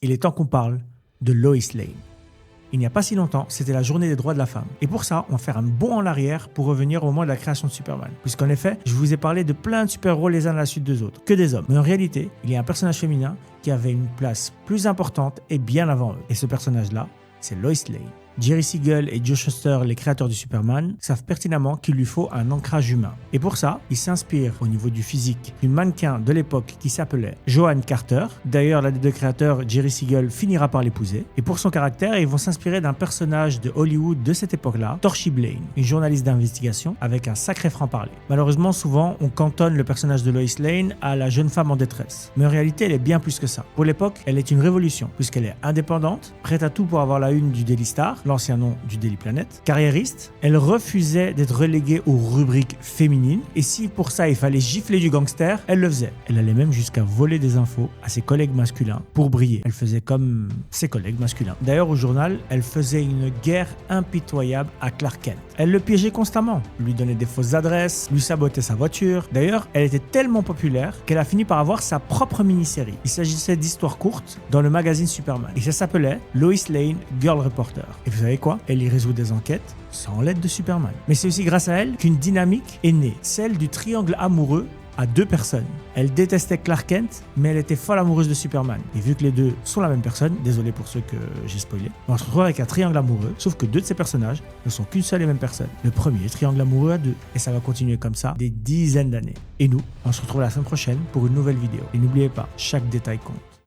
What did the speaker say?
Il est temps qu'on parle de Lois Lane. Il n'y a pas si longtemps, c'était la journée des droits de la femme. Et pour ça, on va faire un bond en arrière pour revenir au moment de la création de Superman. Puisqu'en effet, je vous ai parlé de plein de super-héros les uns à la suite des autres, que des hommes. Mais en réalité, il y a un personnage féminin qui avait une place plus importante et bien avant eux. Et ce personnage-là, c'est Lois Lane. Jerry Siegel et Joe Shuster, les créateurs du Superman, savent pertinemment qu'il lui faut un ancrage humain. Et pour ça, ils s'inspirent au niveau du physique d'une mannequin de l'époque qui s'appelait Joan Carter. D'ailleurs, l'un des deux créateurs, Jerry Siegel, finira par l'épouser. Et pour son caractère, ils vont s'inspirer d'un personnage de Hollywood de cette époque-là, Torchy Blane, une journaliste d'investigation avec un sacré franc-parler. Malheureusement, souvent, on cantonne le personnage de Lois Lane à la jeune femme en détresse. Mais en réalité, elle est bien plus que ça. Pour l'époque, elle est une révolution, puisqu'elle est indépendante, prête à tout pour avoir la une du Daily Star, l'ancien nom du Daily Planet, carriériste, elle refusait d'être reléguée aux rubriques féminines, et si pour ça il fallait gifler du gangster, elle le faisait. Elle allait même jusqu'à voler des infos à ses collègues masculins pour briller. Elle faisait comme ses collègues masculins. D'ailleurs, au journal, elle faisait une guerre impitoyable à Clark Kent. Elle le piégeait constamment, lui donnait des fausses adresses, lui sabotait sa voiture. D'ailleurs, elle était tellement populaire qu'elle a fini par avoir sa propre mini-série. Il s'agissait d'histoires courtes dans le magazine Superman. Et ça s'appelait Lois Lane Girl Reporter. Et vous savez quoi ? Elle y résout des enquêtes sans l'aide de Superman. Mais c'est aussi grâce à elle qu'une dynamique est née, celle du triangle amoureux à deux personnes. Elle détestait Clark Kent, mais elle était folle amoureuse de Superman. Et vu que les deux sont la même personne, désolé pour ceux que j'ai spoilé, on se retrouve avec un triangle amoureux, sauf que deux de ces personnages ne sont qu'une seule et même personne. Le premier triangle amoureux à deux. Et ça va continuer comme ça des dizaines d'années. Et nous, on se retrouve la semaine prochaine pour une nouvelle vidéo. Et n'oubliez pas, chaque détail compte.